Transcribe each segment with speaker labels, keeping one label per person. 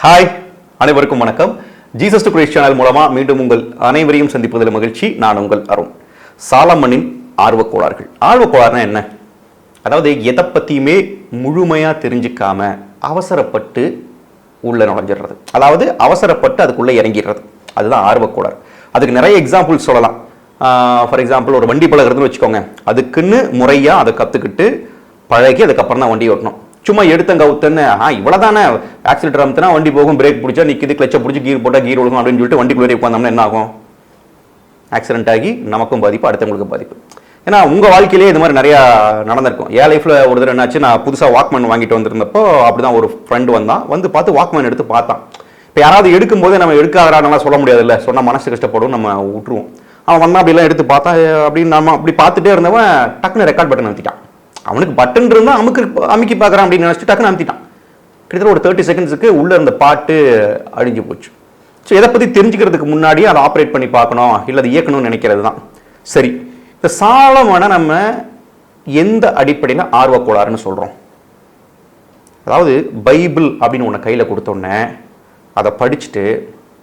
Speaker 1: Hi, அனைவருக்கும் வணக்கம். Jesus to Christ channel மூலமா மீண்டும் உங்கள் அனைவரையும் சந்திப்பதில் மகிழ்ச்சி. நான் உங்கள் அருண். சாலமனின் ஆர்வக்கோளாறுகள். ஆர்வக்கோளாறுனா என்ன? அதாவது எதை பற்றியுமே முழுமையாக தெரிஞ்சுக்காம அவசரப்பட்டு உள்ள நுழைஞ்சிடுறது, அதாவது அவசரப்பட்டு அதுக்குள்ளே இறங்கிடுறது, அதுதான் ஆர்வக்கோளாறு. அதுக்கு நிறைய எக்ஸாம்பிள்ஸ் சொல்லலாம். ஃபார் எக்ஸாம்பிள், ஒரு வண்டி பழகிறதுன்னு வச்சுக்கோங்க. அதுக்குன்னு முறையாக அதை கற்றுக்கிட்டு பழகி அதுக்கப்புறம் தான் வண்டி ஓட்டணும். சும்மா எடுத்தங்க அவுத்தன்னு இவ்வளோதானே, ஆக்சிலேட்டர் அமுத்தினா வண்டி போகும், பிரேக் பிடிச்சா நிற்கிது, கிளச்சை பிடிச்சி கீர் போட்டால் கீர் ஒழுகும் அப்படின்னு சொல்லிட்டு வண்டிக்குள்ளே உட்காந்தோம்னா என்ன ஆகும்? ஆக்சிடென்ட் ஆகி நமக்கும் பாதிப்பு, அடுத்தவங்களுக்கும் பாதிப்பு. ஏன்னா உங்கள் வாழ்க்கையிலே இது மாதிரி நிறையா நடந்திருக்கும். என் லைஃப்பில் ஒரு தடவை என்னாச்சு, நான் புதுசாக வாக்மேன் வாங்கிட்டு வந்திருந்தப்போ அப்படி தான் ஒரு ஃப்ரெண்டு வந்து பார்த்து வாக்மேன் எடுத்து பார்த்தான். இப்போ யாராவது எடுக்கும்போது நம்ம எடுக்காதனால சொல்ல முடியாதுல்ல, சொன்னால் மனசு கஷ்டப்படும், நம்ம விட்டுருவோம். அவன் வந்தான், அப்படிலாம் எடுத்து பார்த்தான். அப்படின்னு நம்ம அப்படி பார்த்துட்டே இருந்தவன் டக்குன்னு ரெக்கார்ட் பட்டன் அமுத்திட்டான். அவனுக்கு பட்டன் இருந்தால் அமுக்கி பார்க்குறான் அப்படின்னு நினச்சிட்டு டக்குன்னு அமுத்திட்டான். கிட்டத்தட்ட ஒரு 30 செகண்ட்ஸுக்கு உள்ளே இருந்த பாட்டு அழிஞ்சு போச்சு. ஸோ எதை பற்றி தெரிஞ்சுக்கிறதுக்கு முன்னாடி அதை ஆப்ரேட் பண்ணி பார்க்கணும், இல்லை அதை இயக்கணும்னு நினைக்கிறது தான் சரி. இந்த சாலமனை நம்ம எந்த அடிப்படையில் ஆர்வக்கோளாறுன்னு சொல்கிறோம்? அதாவது பைபிள் அப்படின்னு ஒன்று கையில் கொடுத்தோன்னே அதை படிச்சுட்டு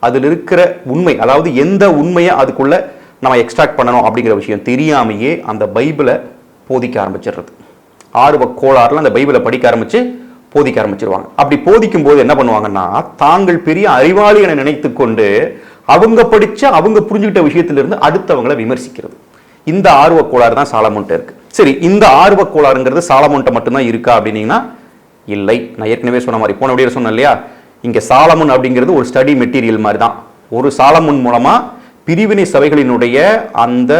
Speaker 1: அதில் இருக்கிற உண்மை, அதாவது எந்த உண்மையை அதுக்குள்ளே நம்ம எக்ஸ்ட்ராக்ட் பண்ணணும் அப்படிங்கிற விஷயம் தெரியாமையே அந்த பைபிளை போதிக்க ஆரம்பிச்சிடுறது. ஆர்வ கோளாறுல அந்த பைபிளை படிக்க ஆரம்பிச்சு போதிக்க ஆரம்பிச்சிருவாங்க. அப்படி போதிக்கும் போது என்ன பண்ணுவாங்கன்னா, தாங்கள் பெரிய அறிவாளி என நினைத்து கொண்டு அவங்க படிச்ச அவங்க புரிஞ்சுக்கிட்ட விஷயத்திலிருந்து அடுத்தவங்களை விமர்சிக்கிறது. இந்த ஆர்வ கோளாறு தான் சாலமோன்ட்ட இருக்கு. சரி, இந்த ஆர்வ கோளாறுங்கிறது சாலமோன்ட்ட மட்டும்தான் இருக்கா அப்படின்னீங்கன்னா இல்லை. நான் ஏற்கனவே சொன்ன மாதிரி, போன வீடியோ சொன்னேன் இல்லையா, இங்க சாலமோன் அப்படிங்கிறது ஒரு ஸ்டடி மெட்டீரியல் மாதிரி தான். ஒரு சாலமோன் மூலமா பிரிவினை சபைகளினுடைய அந்த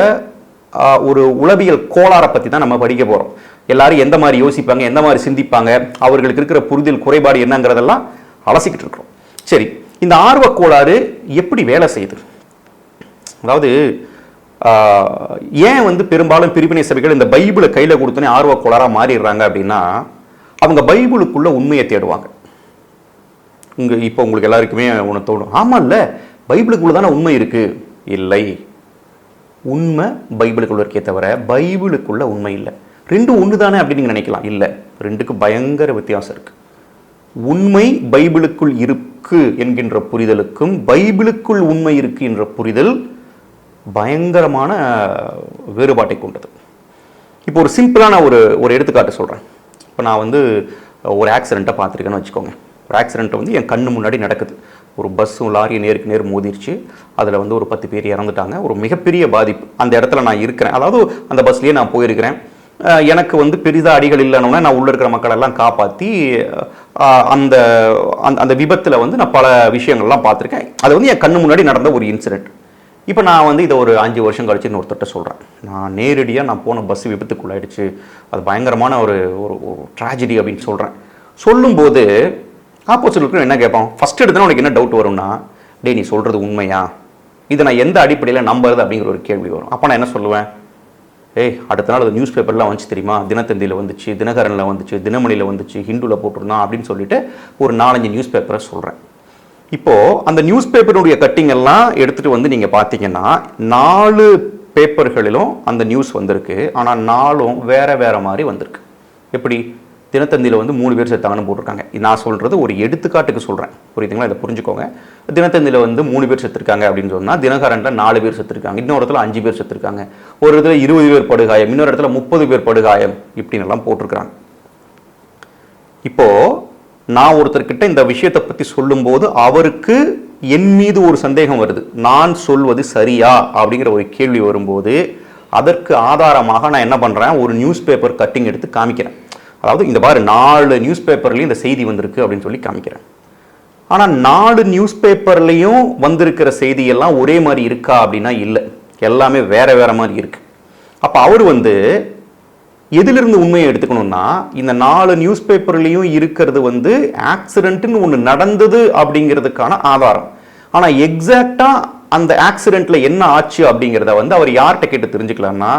Speaker 1: ஒரு உளவியல் கோளாறை பற்றி தான் நம்ம படிக்க போகிறோம். எல்லாரும் எந்த மாதிரி யோசிப்பாங்க, எந்த மாதிரி சிந்திப்பாங்க, அவர்களுக்கு இருக்கிற புரிதல் குறைபாடு என்னங்கிறதெல்லாம் அலசிக்கிட்டு இருக்கிறோம். சரி, இந்த ஆர்வ கோளாறு எப்படி வேலை செய்யுது? அதாவது ஏன் பெரும்பாலும் பிரிவினை சபைகள் இந்த பைபிளை கையில் கொடுத்தோன்னே ஆர்வ கோளாறாக மாறிடுறாங்க அப்படின்னா, அவங்க பைபிளுக்குள்ள உண்மையை தேடுவாங்க. இப்போ உங்களுக்கு எல்லாருக்குமே ஒன்று தோணும், ஆமா இல்லை பைபிளுக்குள்ள தானே உண்மை இருக்கு. இல்லை, உண்மை பைபிளுக்குள்ள இருக்கே தவிர பைபிளுக்குள்ள உண்மை இல்லை. ரெண்டும் ஒன்று தானே அப்படின்னு நீங்கள் நினைக்கலாம். இல்லை, ரெண்டுக்கு பயங்கர வித்தியாசம் இருக்கு. உண்மை பைபிளுக்குள் இருக்கு என்கின்ற புரிதலுக்கும் பைபிளுக்குள் உண்மை இருக்கு என்ற புரிதல் பயங்கரமான வேறுபாட்டை கொண்டது. இப்போ ஒரு சிம்பிளான ஒரு எடுத்துக்காட்டு சொல்கிறேன். இப்போ நான் ஒரு ஆக்சிடெண்ட்டை பார்த்துருக்கேன்னு வச்சுக்கோங்க. ஒரு ஆக்சிடெண்ட் என் கண்ணு முன்னாடி நடக்குது. ஒரு பஸ்ஸும் லாரியும் நேருக்கு நேர் மோதிருச்சு. அதில் ஒரு 10 பேர் இறந்துட்டாங்க. ஒரு மிகப்பெரிய பாதிப்பு. அந்த இடத்துல நான் இருக்கிறேன், அதாவது அந்த பஸ்லேயே நான் போயிருக்கிறேன். எனக்கு பெரிதாக அடிகள் இல்லைன்னா நான் உள்ளே இருக்கிற மக்களெல்லாம் காப்பாற்றி அந்த அந்த விபத்தில் நான் பல விஷயங்கள்லாம் பார்த்துருக்கேன். அது என் கண்ணு முன்னாடி நடந்த ஒரு இன்சிடெண்ட். இப்போ நான் இதை ஒரு 5 வருஷம் கழிச்சுன்னு ஒருத்தட்ட சொல்கிறேன். நான் நேரடியாக நான் போன பஸ் விபத்துக்குள்ளாயிடுச்சு, அது பயங்கரமான ஒரு ட்ராஜடி அப்படின்னு சொல்கிறேன். சொல்லும்போது ஆப்போசிட் என்ன கேட்பான்? ஃபஸ்ட் எடுத்தோன்னா உனக்கு என்ன டவுட் வரும்னா, டே நீ சொல்கிறது உண்மையா, இதை நான் எந்த அடிப்படையில் நம்புறது அப்படிங்கிற ஒரு கேள்வி வரும். அப்போ நான் என்ன சொல்லுவேன்? அடுத்த நாள் அது நியூஸ் பேப்பர்லாம் வந்துச்சு தெரியுமா, தினத்தந்தியில் வந்துச்சு, தினகரனில் வந்துச்சு, தினமணியில் வந்துச்சு, ஹிந்துவில் போட்டிருந்தான் அப்படின்னு சொல்லிட்டு ஒரு 4-5 நியூஸ் பேப்பரை சொல்கிறேன். இப்போது அந்த நியூஸ் பேப்பருடைய கட்டிங் எல்லாம் எடுத்துகிட்டு நீங்கள் பார்த்தீங்கன்னா 4 பேப்பர்களிலும் அந்த நியூஸ் வந்திருக்கு. ஆனால் 4ம் வேறு வேறு மாதிரி வந்திருக்கு. எப்படி? தினத்தந்தியில் 3 பேர் செத்தாங்கன்னு போட்டிருக்காங்க. நான் சொல்கிறது ஒரு எடுத்துக்காட்டுக்கு சொல்கிறேன், புரியுதுங்களா? இதை புரிஞ்சுக்கோங்க. தினத்தந்தியில் 3 பேர் செத்துருக்காங்க அப்படின்னு சொன்னால் தினகரனில் 4 பேர் செத்துருக்காங்க, இன்னொரு இடத்துல 5 பேர் செத்துருக்காங்க, ஒரு இடத்துல 20 பேர் படுகாயம், இன்னொரு இடத்துல 30 பேர் படுகாயம், இப்படின்னு எல்லாம் போட்டிருக்கிறாங்க. இப்போது நான் ஒருத்தர்கிட்ட இந்த விஷயத்தை பற்றி சொல்லும்போது அவருக்கு என் மீது ஒரு சந்தேகம் வருது. நான் சொல்வது சரியா அப்படிங்கிற ஒரு கேள்வி வரும்போது அதற்கு ஆதாரமாக நான் என்ன பண்ணுறேன், ஒரு நியூஸ் பேப்பர் கட்டிங் எடுத்து காமிக்கிறேன். அதாவது இந்த பாரு 4 நியூஸ் பேப்பர்லையும் இந்த செய்தி வந்திருக்கு அப்படின்னு சொல்லி காமிக்கிறேன். ஆனால் 4 நியூஸ் பேப்பர்லையும் வந்திருக்கிற செய்தியெல்லாம் ஒரே மாதிரி இருக்கா அப்படின்னா இல்லை, எல்லாமே வேற வேற மாதிரி இருக்கு. அப்போ அவர் எதிலிருந்து உண்மையை எடுத்துக்கணும்னா, இந்த 4 நியூஸ் பேப்பர்லையும் இருக்கிறது ஆக்சிடென்ட்னு ஒன்று நடந்தது அப்படிங்கிறதுக்கான ஆதாரம். ஆனால் எக்ஸாக்டாக அந்த ஆக்சிடென்ட்ல என்ன ஆச்சு அப்படிங்கிறத அவர் யார்கிட்ட கேட்டு தெரிஞ்சுக்கலாம்னா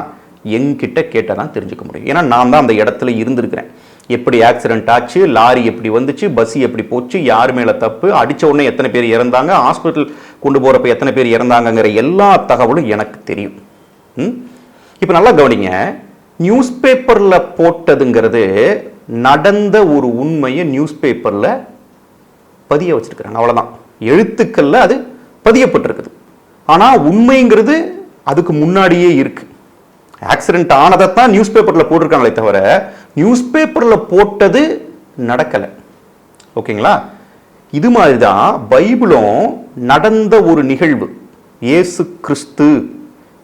Speaker 1: என்கிட்ட கேட்டால் தான் தெரிஞ்சுக்க முடியும். ஏன்னா நான் தான் அந்த இடத்துல இருந்திருக்கிறேன். எப்படி ஆக்சிடென்ட் ஆச்சு, லாரி எப்படி வந்துச்சு, பஸ் எப்படி போச்சு, யார் மேலே தப்பு, அடித்த உடனே எத்தனை பேர் இறந்தாங்க, ஹாஸ்பிட்டல் கொண்டு போகிறப்ப எத்தனை பேர் இறந்தாங்கங்கிற எல்லா தகவலும் எனக்கு தெரியும். இப்போ நல்லா கவனிங்க, நியூஸ் பேப்பரில் போட்டதுங்கிறது நடந்த ஒரு உண்மையை நியூஸ் பேப்பரில் பதிய வச்சிருக்கிறாங்க, அவ்வளவுதான். எழுத்துக்கள்ல அது பதியப்பட்டிருக்குது. ஆனா உண்மைங்கிறது அதுக்கு முன்னாடியே இருக்கு. ஆக்சிடென்ட் ஆனதைத்தான் நியூஸ் பேப்பர்ல போட்டிருக்காங்களே தவிர நியூஸ் பேப்பர்ல போட்டது நடக்கல. ஓகேங்களா? இது மாதிரிதான் பைபிளும் நடந்த ஒரு நிகழ்வு. இயேசு கிறிஸ்து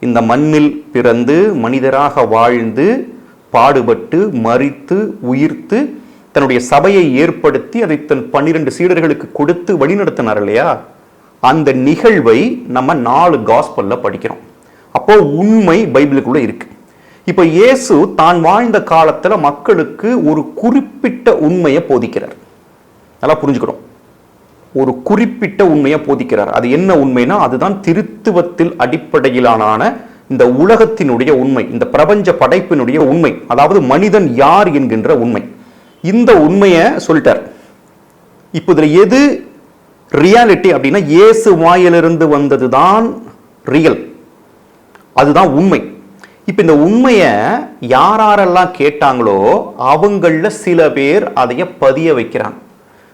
Speaker 1: இந்த மண்ணில் பிறந்து மனிதராக வாழ்ந்து பாடுபட்டு மரித்து உயிர்த்து தன்னுடைய சபையை ஏற்படுத்தி அதை தன் 12 சீடர்களுக்கு கொடுத்து வழிநடத்தினார் இல்லையா? அந்த நிகழ்வை நம்ம 4 காஸ்பல்ல படிக்கிறோம். அப்போ உண்மை பைபிளுக்குள்ள இருக்கு. இப்ப இயேசு தான் வாழ்ந்த காலத்துல மக்களுக்கு ஒரு குறிப்பிட்ட உண்மையை போதிக்கிறார். நல்லா புரிஞ்சுக்கிறோம். ஒரு குறிப்பிட்ட உண்மையை போதிக்கிறார். அது என்ன உண்மைனா, அதுதான் திருத்துவத்தில் அடிப்படையிலான இந்த உலகத்தினுடைய உண்மை, இந்த பிரபஞ்ச படைப்பினுடைய உண்மை, அதாவது மனிதன் யார் என்கின்ற உண்மை. இந்த உண்மையை சொல்லிட்டார். இப்போ இதுல எது ரியாலிட்டி அப்படின்னா, இயேசு வாயிலிருந்து வந்ததுதான் ரியல், அதுதான் உண்மை. இப்ப இந்த உண்மையை யாரெல்லாம் கேட்டாங்களோ அவங்கள சில பேர் அதைய பதிய வைக்கிறாங்க.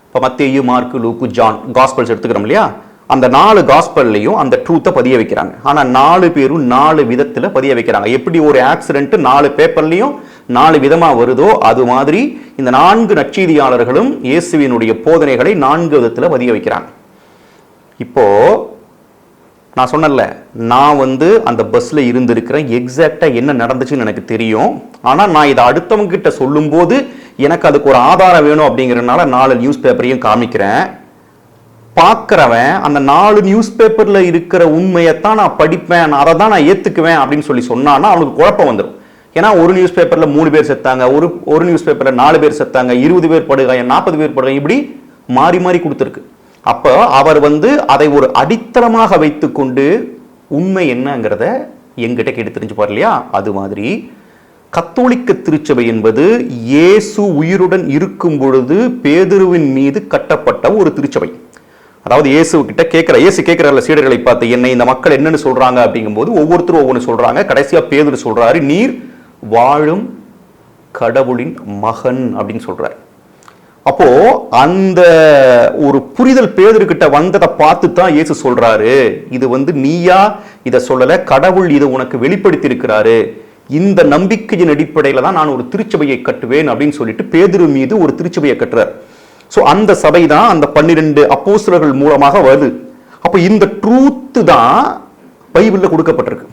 Speaker 1: இப்போ மத்தேயு, மார்க்கு, லூக்கு, ஜான் காஸ்பல்ஸ் எடுத்துக்கிறோம் இல்லையா? அந்த 4 காஸ்பல்லையும் அந்த ட்ரூத்தை பதிய வைக்கிறாங்க. ஆனா 4 பேரும் 4 விதத்துல பதிய வைக்கிறாங்க. எப்படி ஒரு ஆக்சிடென்ட் 4 பேப்பர்லையும் 4 விதமா வருதோ அது மாதிரி இந்த 4 நற்செய்தியாளர்களும் இயேசுவினுடைய போதனைகளை 4 விதத்துல பதிய வைக்கிறாங்க. இப்போ நான் சொன்னல, நான் அந்த பஸ்ல இருந்திருக்கிறேன், எக்ஸாக்டா என்ன நடந்துச்சுன்னு எனக்கு தெரியும். ஆனா நான் இதை அடுத்தவங்க கிட்ட சொல்லும் போது எனக்கு அதுக்கு ஒரு ஆதாரம் வேணும் அப்படிங்கறதுனால 4 நியூஸ் பேப்பரையும் காமிக்கிறேன். பார்க்கிறவன் அந்த 4 நியூஸ் பேப்பர்ல இருக்கிற உண்மையத்தான் நான் படிப்பேன், அதை தான் நான் ஏத்துக்குவேன் அப்படின்னு சொன்னான்னா அவனுக்கு குழப்பம் வந்துடும். ஏன்னா ஒரு நியூஸ் பேப்பர்ல 3 பேர் செத்தாங்க, ஒரு நியூஸ் பேப்பர்ல 4 பேர் செத்தாங்க, 20 பேர் படுகாயம், 40 பேர் படுகாயம், இப்படி மாறி மாறி கொடுத்துருக்கு. அப்போ அவர் அதை ஒரு அடித்தளமாக வைத்துக்கொண்டு உண்மை என்னங்கிறத எங்கிட்ட கேட்டு தெரிஞ்சுப்பார் இல்லையா? அது மாதிரி கத்தோலிக்க திருச்சபை என்பது இயேசு உயிருடன் இருக்கும் பொழுது பேதுருவின் மீது கட்டப்பட்ட ஒரு திருச்சபை. அதாவது இயேசு கேட்கிறார்ல சீடர்களை பார்த்து, என்னை இந்த மக்கள் என்னன்னு சொல்றாங்க அப்படிங்கும்போது ஒவ்வொருத்தரும் ஒவ்வொன்று சொல்றாங்க. கடைசியா பேதுரு சொல்றாரு, நீர் வாழும் கடவுளின் மகன் அப்படின்னு சொல்றாரு. அப்போ அந்த ஒரு புரிதல் பேதுருக்கிட்ட வந்ததை பார்த்து தான் இயேசு சொல்றாரு, இது நீயா இதை சொல்லல, கடவுள் இதை உனக்கு வெளிப்படுத்தி இருக்கிறாரு, இந்த நம்பிக்கையின் அடிப்படையில தான் நான் ஒரு திருச்சபையை கட்டுவேன் அப்படின்னு சொல்லிட்டு பேதுரு மீது ஒரு திருச்சபையை கட்டுறார். சோ அந்த சபை தான் அந்த 12 அப்போஸ்தலர்கள் மூலமாக வருது. அப்போ இந்த ட்ரூத் தான் பைபிள்ல கொடுக்கப்பட்டிருக்கு.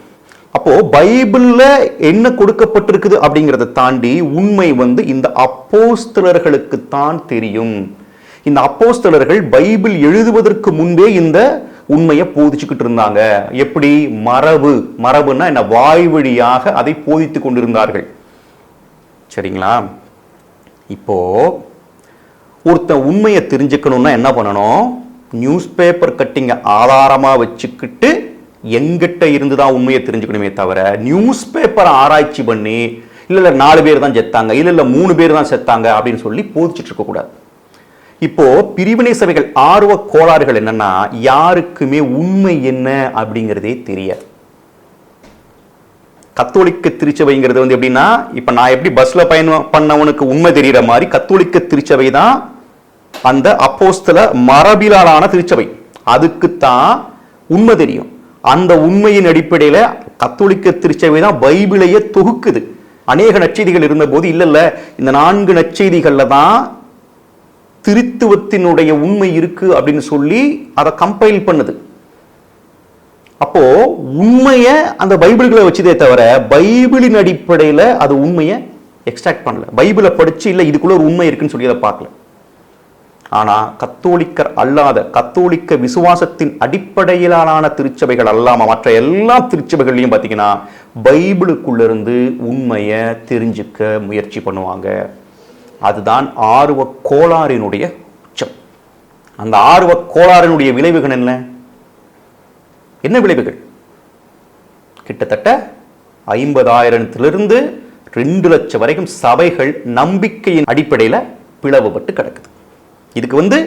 Speaker 1: அப்போ பைபிள்ல என்ன கொடுக்கப்பட்டிருக்குது அப்படிங்கறத தாண்டி உண்மை இந்த அப்போஸ்தலர்களுக்கு தான் தெரியும். இந்த அப்போஸ்தலர்கள் பைபிள் எழுதுவதற்கு முன்பே இந்த உண்மையை போதிச்சுக்கிட்டு இருந்தாங்க. எப்படி? மரபுன்னா என்ன? வாய் வழியாக அதை போதித்துக் கொண்டிருந்தார்கள். சரிங்களா? இப்போ ஒருத்தன் உண்மையை தெரிஞ்சுக்கணும்னா என்ன பண்ணணும்? நியூஸ் பேப்பர் கட்டிங்க ஆதாரமா வச்சுக்கிட்டு எங்கிட்ட இருந்துதான் உண்மையை தெரிஞ்சுக்கணுமே தவிர நியூஸ் பேப்பரை ஆராய்ச்சி பண்ணி இல்ல 4 பேர் தான் செத்தாங்க, இல்ல 3 பேர் தான் செத்தாங்க அப்படின்னு சொல்லி போதிச்சுட்டு இருக்க கூடாது. இப்போ பிரிவினை சபைகள் ஆர்வ கோளாறுகள் என்னன்னா, யாருக்குமே உண்மை என்ன அப்படிங்கிறதே தெரியாது. கத்தோலிக்க திருச்சபைங்கிறது எப்படின்னா, இப்ப நான் எப்படி பஸ்ல பயணம் பண்ணவனுக்கு உண்மை தெரியற மாதிரி கத்தோலிக்க திருச்சபை தான் அந்த அப்போஸ்தல மரபிலான திருச்சபை. அதுக்குத்தான் உண்மை தெரியும். அந்த உண்மையின் அடிப்படையில கத்தோலிக்க திருச்சபை தான் பைபிளையே தொகுக்குது. அநேக நற்செய்திகள் இருந்த போது இல்ல இந்த 4 நற்செய்திகள்ல தான் திருத்துவத்தினுடைய உண்மை இருக்கு அப்படின்னு சொல்லி அதை கம்பைல் பண்ணுது. அப்போ உண்மைய அந்த பைபிள்களை வச்சதே தவிர பைபிளின் அடிப்படையில அது உண்மையை எக்ஸ்ட்ராக்ட் பண்ணல. பைபிளை படிச்சு இல்ல இதுக்குள்ள ஒரு உண்மை இருக்குன்னு சொல்லி அதை பார்க்கல. ஆனா கத்தோலிக்கர் அல்லாத கத்தோலிக்க விசுவாசத்தின் அடிப்படையிலான திருச்சபைகள் அல்லாம மற்ற எல்லா திருச்சபைகள்லையும் பாத்தீங்கன்னா பைபிளுக்குள்ள இருந்து உண்மையை தெரிஞ்சுக்க முயற்சி பண்ணுவாங்க. அதுதான் ஆர்வ கோளாறினுடைய உச்சம். அந்த ஆர்வ கோளாறினுடைய விளைவுகள் என்ன விளைவுகள்? கிட்டத்தட்ட 50,000 2 லட்சம் வரைக்கும் சபைகள் நம்பிக்கையின் அடிப்படையில் பிளவுபட்டு கிடக்குது. இதுக்கு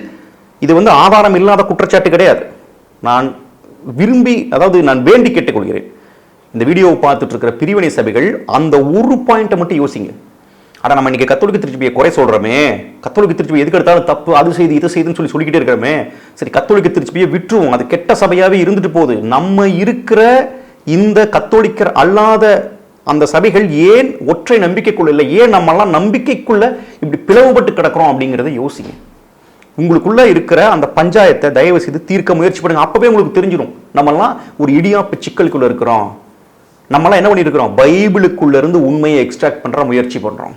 Speaker 1: இது ஆதாரம் இல்லாத குற்றச்சாட்டு கிடையாது. நான் வேண்டி கேட்டுக்கொள்கிறேன், இந்த வீடியோவை பார்த்துட்டு இருக்கிற பிரிவினை சபைகள் அந்த ஒரு பாயிண்ட்டை மட்டும் யோசிங்க. ஆனால் நம்ம இன்னைக்கு கத்தோலிக்க திருச்சபையை குறை சொல்கிறோமே, கத்தோலிக்க திருச்சபை எதுக்கு எடுத்தாலும் தப்பு, அது செய்து இது செய்துன்னு சொல்லிக்கிட்டே இருக்கிறோமே. சரி, கத்தோலிக்க திருச்சபையை விட்டுருவோம், அது கெட்ட சபையாகவே இருந்துட்டு போகுது. நம்ம இருக்கிற இந்த கத்தோலிக்கர் அல்லாத அந்த சபைகள் ஏன் ஒற்றை நம்பிக்கைக்குள்ள இல்லை, ஏன் நம்மெல்லாம் நம்பிக்கைக்குள்ள இப்படி பிளவுபட்டு கிடக்கிறோம் அப்படிங்கிறத யோசிங்க. உங்களுக்குள்ள இருக்கிற அந்த பஞ்சாயத்தை தயவு செய்து தீர்க்க முயற்சி பண்ணுங்க. அப்பவே உங்களுக்கு தெரிஞ்சிடும் நம்மெல்லாம் ஒரு இடியாப்பு சிக்கலுக்குள்ள இருக்கிறோம். நம்மளாம் என்ன பண்ணிருக்கிறோம், பைபிளுக்குள்ள இருந்து உண்மையை எக்ஸ்ட்ராக்ட் பண்ற முயற்சி பண்றோம்.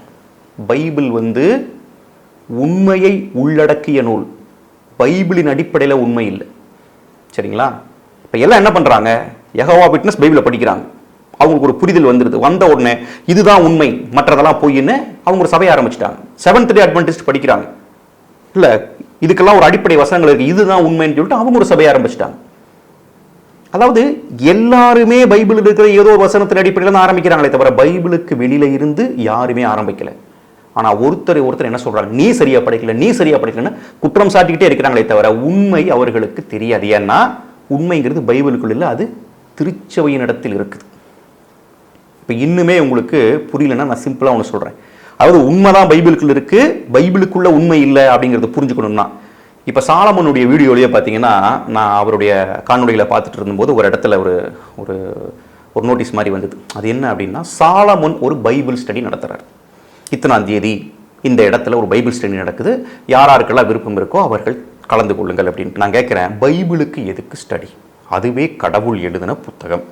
Speaker 1: பைபிள் உண்மையை உள்ளடக்கிய நூல். பைபிளின் அடிப்படையில் உண்மை இல்லை. சரிங்களா? இப்போ எல்லாம் என்ன பண்றாங்க, யெகோவா விட்னஸ் பைபிளை படிக்கிறாங்க, அவங்களுக்கு ஒரு புரிதல் வந்துருது. வந்த உடனே இதுதான் உண்மை, மற்றதெல்லாம் பொய்ன்னு அவங்க ஒரு சபையை ஆரம்பிச்சிட்டாங்க. செவன்த் டே அட்வென்டிஸ்ட் படிக்கிறாங்க, இல்ல இதுக்கெல்லாம் ஒரு அடிப்படை வசனங்கள் இருக்கு, இதுதான் உண்மைன்னு சொல்லிட்டு அவங்க ஒரு சபையை ஆரம்பிச்சிட்டாங்க. அதாவது எல்லாருமே பைபிள் இருக்கிற ஏதோ ஒரு வசனத்தின் அடிப்படையில் தான் ஆரம்பிக்கிறாங்களே தவிர பைபிளுக்கு வெளியில இருந்து யாருமே ஆரம்பிக்கல. ஆனா ஒருத்தர் என்ன சொல்றாங்க, நீ சரியா படிக்கல, நீ சரியா படிக்கலன்னு குற்றம் சாட்டிக்கிட்டே இருக்கிறாங்களே தவிர உண்மை அவர்களுக்கு தெரியாது. ஏன்னா உண்மைங்கிறது பைபிளுக்குள்ள இல்லை, அது திருச்சபையின் இடத்தில் இருக்குது. இப்ப இன்னுமே உங்களுக்கு புரியலன்னா நான் சிம்பிளா ஒன்று சொல்றேன். அதாவது உண்மைதான் பைபிளுக்குள்ள இருக்கு, பைபிளுக்குள்ள உண்மை இல்லை அப்படிங்கிறது புரிஞ்சுக்கணும்னா, இப்போ சாலமோனுடைய வீடியோலேயே பார்த்தீங்கன்னா, நான் அவருடைய காணொலிகளை பார்த்துட்டு இருந்தபோது ஒரு இடத்துல ஒரு ஒரு ஒரு நோட்டீஸ் மாதிரி வந்தது. அது என்ன அப்படின்னா, சாலமோன் ஒரு பைபிள் ஸ்டடி நடத்துகிறார். இத்தனாம் தேதி இந்த இடத்துல ஒரு பைபிள் ஸ்டடி நடக்குது, யாராருக்கெல்லாம் விருப்பம் இருக்கோ அவர்கள் கலந்து கொள்ளுங்கள் அப்படின்ட்டு. நான் கேட்குறேன், பைபிளுக்கு எதுக்கு ஸ்டடி? அதுவே கடவுள் எழுதின புத்தகம்.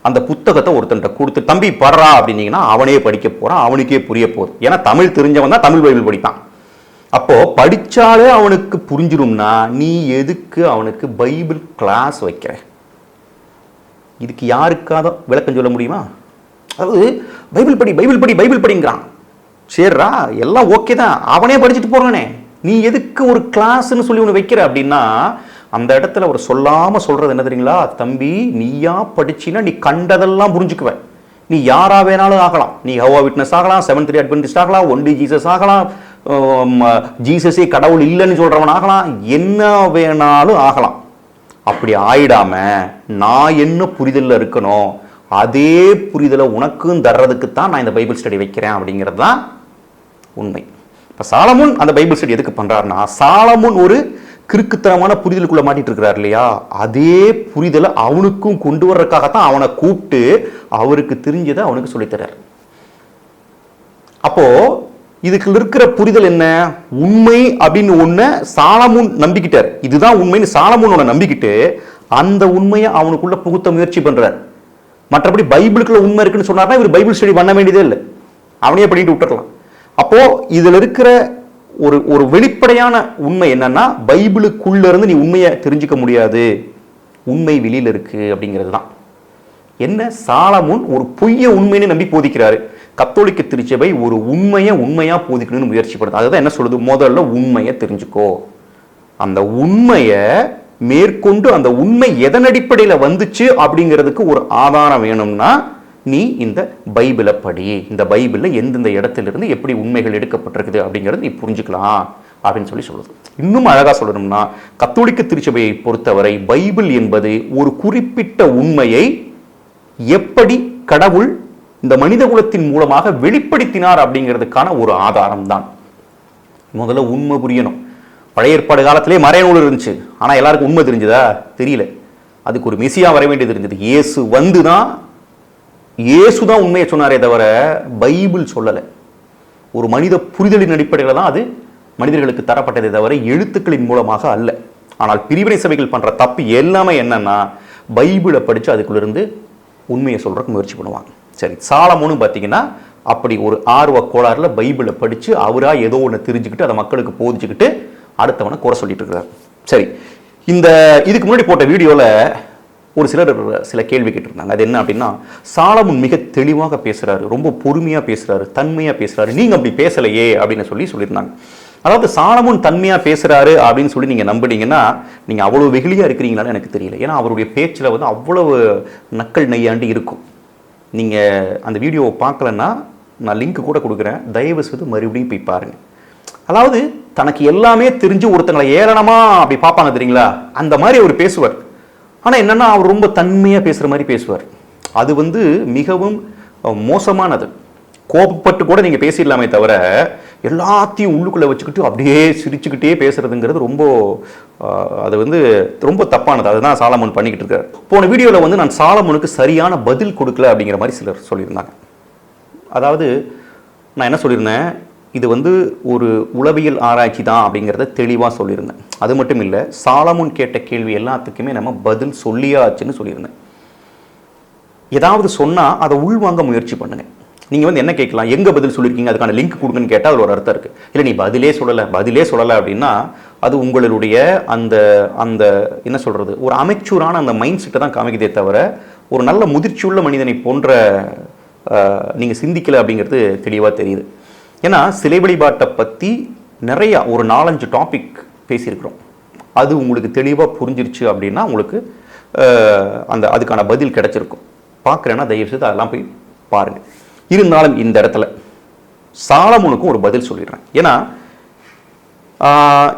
Speaker 1: அந்த புத்தகத்தை ஒருத்தன்ட்ட கொடுத்து தம்பி படுறா அப்படின்னீங்கன்னா அவனே படிக்க போகிறான், அவனுக்கே புரிய போகுது. ஏன்னா தமிழ் தெரிஞ்சவன் தான் தமிழ் பைபிள் படிப்பான். அப்போ படிச்சாலே அவனுக்கு புரிஞ்சிடும்னா நீ எதுக்கு அவனுக்கு பைபிள் கிளாஸ் வைக்கிற? இதுக்கு யாருக்காக விளக்கம் சொல்ல முடியுமா? அதாவது பைபிள் படி பைபிள் படி பைபிள் படிங்கிறான். சரிடா, எல்லாம் ஓகே தான், அவனே படிச்சுட்டு போறானே, நீ எதுக்கு ஒரு கிளாஸ்ன்னு சொல்லி ஒன்று வைக்கிற அப்படின்னா, அந்த இடத்துல அவர் சொல்லாம சொல்றது என்ன தெரியுங்களா, தம்பி நீயா படிச்சின்னா நீ கண்டதெல்லாம் புரிஞ்சுக்குவ, நீ யாரா வேணாலும் ஆகலாம், நீ யெகோவா விட்னஸ் ஆகலாம், செவன்த் டே அட்வென்டிஸ்ட் ஆகலாம், ஒன்லி ஜீசஸ் ஆகலாம், ஜீசஸே கடவுள் இல்லைன்னு சொல்றவன் ஆகலாம், என்ன வேணாலும் ஆகலாம். அப்படி ஆயிடாம நான் என்ன புரிதல்ல இருக்கணும் அதே புரிதலை உனக்கும் தர்றதுக்கு தான் நான் இந்த பைபிள் ஸ்டடி வைக்கிறேன் அப்படிங்கிறது தான் உண்மை. இப்ப சாலமோன் அந்த பைபிள் ஸ்டடி எதுக்கு பண்றாருன்னா, சாலமோன் ஒரு கிறுக்குத்தனமான புரிதலுக்குள்ள மாட்டிட்டு இருக்கிறார் இல்லையா, அதே புரிதலை அவனுக்கும் கொண்டு வர்றதுக்காகத்தான் அவனை கூப்பிட்டு அவருக்கு தெரிஞ்சதை அவனுக்கு சொல்லித்தரார். அப்போ இதுக்கு இருக்கிற புரிதல் என்ன, உண்மை அப்படின்னு ஒண்ணு சாலமோன் நம்பிக்கிட்டார், இதுதான் உண்மைன்னு சாலமோனோட நம்பிக்கிட்டு அந்த உண்மையை அவனுக்குள்ள புகுத்த முயற்சி பண்றார். மற்றபடி பைபிளுக்குள்ள உண்மை இருக்குன்னு சொன்னார்னா இவர் பைபிள் ஸ்டடி பண்ண வேண்டியதே இல்லை, அவனையே பண்ணிட்டு விட்டுறலாம். அப்போ இதுல இருக்கிற ஒரு ஒரு வெளிப்படையான உண்மை என்னன்னா, பைபிளுக்குள்ள இருந்து நீ உண்மையை தெரிஞ்சுக்க முடியாது, உண்மை வெளியில இருக்கு அப்படிங்கிறது தான். என்ன, சாலமோன் ஒரு பொய்ய உண்மைன்னு நம்பி போதிக்கிறாரு, கத்தோலிக்க திருச்சபை ஒரு உண்மையா போதிக்கணும்னு முயற்சி பண்ணுது. அதுதான் என்ன சொல்லுது, முதல்ல உண்மையை தெரிஞ்சுக்கோ, அந்த உண்மையை மேற்கொண்டு அந்த உண்மை எதன் அடிப்படையில் வந்துச்சு அப்படிங்கிறதுக்கு ஒரு ஆதாரம் வேணும்னா நீ இந்த பைபிளை படி, இந்த பைபிளில் எந்தெந்த இடத்திலிருந்து எப்படி உண்மைகள் எடுக்கப்பட்டிருக்குது அப்படிங்கிறது நீ புரிஞ்சுக்கலாம் அப்படின்னு சொல்லுது. இன்னும் அழகா சொல்லணும்னா, கத்தோலிக்க திருச்சபையை பொறுத்தவரை பைபிள் என்பது ஒரு குறிப்பிட்ட உண்மையை எப்படி கடவுள் இந்த மனித குலத்தின் மூலமாக வெளிப்படுத்தினார் அப்படிங்கிறதுக்கான ஒரு ஆதாரம் தான். முதல்ல உண்மை புரியணும். பழைய ஏற்பாடு காலத்திலே மறைநூல் இருந்துச்சு, ஆனா எல்லாருக்கும் உண்மை தெரிஞ்சதா? தெரியல. அதுக்கு ஒரு மெசியா வர வேண்டியது இருந்தது. இயேசுதான் உண்மையை சொன்னாரே தவிர பைபிள் சொல்லலை. ஒரு மனித புரிதலின் அடிப்படையில் தான் அது மனிதர்களுக்கு தரப்பட்டதை தவிர எழுத்துக்களின் மூலமாக அல்ல. ஆனால் பிரிவினை சபைகள் பண்ற தப்பு எல்லாமே என்னன்னா, பைபிளை படிச்சு அதுக்குள்ள இருந்து உண்மையை சொல்றதுக்கு முயற்சி பண்ணுவாங்க. சரி, சாலமோனும் பார்த்தீங்கன்னா அப்படி ஒரு ஆர்வ கோளாறுல பைபிளை படிச்சு அவரா ஏதோ ஒன்று தெரிஞ்சுக்கிட்டு அதை மக்களுக்கு போதிச்சுக்கிட்டு அடுத்தவனை குறை சொல்லிட்டு இருக்கிறார். சரி, இதுக்கு முன்னாடி போட்ட வீடியோல ஒரு சில கேள்வி கேட்டிருந்தாங்க. அது என்ன அப்படின்னா, சாலமோன் மிக தெளிவாக பேசுறாரு, ரொம்ப பொறுமையா பேசுறாரு, தன்மையா பேசுறாரு, நீங்க அப்படி பேசலையே அப்படின்னு சொல்லியிருந்தாங்க. அதாவது சாலமோன் தன்மையா பேசுறாரு அப்படின்னு சொல்லி நீங்க நம்பினீங்கன்னா நீங்க அவ்வளவு வெகுளியா இருக்கிறீங்களான்னு எனக்கு தெரியல. ஏன்னா அவருடைய பேச்சுல அவ்வளவு நக்கல் நெய்யாண்டி இருக்கும். நீங்க அந்த வீடியோவை பார்க்கலன்னா நான் லிங்க் கூட கொடுக்குறேன், தயவு செய்து மறுபடியும் போய் பாருங்க. அதாவது தனக்கு எல்லாமே தெரிஞ்சு ஒருத்தங்களை ஏளனமா அப்படி பார்ப்பாங்க தெரியுங்களா, அந்த மாதிரி அவர் பேசுவார். ஆனா என்னன்னா, அவர் ரொம்ப தன்மையா பேசுற மாதிரி பேசுவார். அது மிகவும் மோசமானது. கோபப்பட்டு கூட நீங்க பேசிடலாமே தவிர எல்லாத்தையும் உள்ளுக்குள்ள வச்சுக்கிட்டு அப்படியே சிரிச்சுக்கிட்டே பேசுறதுங்கிறது ரொம்ப அது வந்து ரொம்ப தப்பானது. அதுதான் சாலமோன் பண்ணிக்கிட்டு இருக்காரு. போன வீடியோவில் வந்து நான் சாலமோனுக்கு சரியான பதில் கொடுக்கல அப்படிங்கிற மாதிரி சிலர் சொல்லியிருந்தாங்க. அதாவது நான் என்ன சொல்லியிருந்தேன், இது வந்து ஒரு உளவியல் ஆராய்ச்சி தான் அப்படிங்கிறத தெளிவாக சொல்லியிருந்தேன். அது மட்டும் இல்லை, சாலமோன் கேட்ட கேள்வி எல்லாத்துக்குமே நம்ம பதில் சொல்லியாச்சுன்னு சொல்லியிருந்தேன். ஏதாவது சொன்னால் அதை உள்வாங்க முயற்சி பண்ணுங்க. நீங்கள் வந்து என்ன கேட்கலாம், எங்கே பதில் சொல்லியிருக்கீங்க, அதுக்கான லிங்க் கொடுங்கன்னு கேட்டால் அதில் ஒரு அர்த்தம் இருக்குது. இல்லை நீ பதிலே சொல்லலை அப்படின்னா அது உங்களுடைய அந்த அந்த என்ன சொல்கிறது, ஒரு அமைச்சூரான அந்த மைண்ட் செட்டை தான் காமிக்குதே தவிர ஒரு நல்ல முதிர்ச்சியுள்ள மனிதனை போன்ற நீங்கள் சிந்திக்கலை அப்படிங்கிறது தெளிவாக தெரியுது. ஏன்னா சிலை வழிபாட்டை பற்றி நிறையா ஒரு 4-5 டாபிக் பேசியிருக்கிறோம். அது உங்களுக்கு தெளிவாக புரிஞ்சிருச்சு அப்படின்னா உங்களுக்கு அதுக்கான பதில் கிடைச்சிருக்கும். பார்க்குறேன்னா தயவுசெய்து அதெல்லாம் போய் பாருங்கள். இருந்தாலும் இந்த இடத்துல சாலமோனுக்கும் ஒரு பதில் சொல்லிடுறேன். ஏன்னா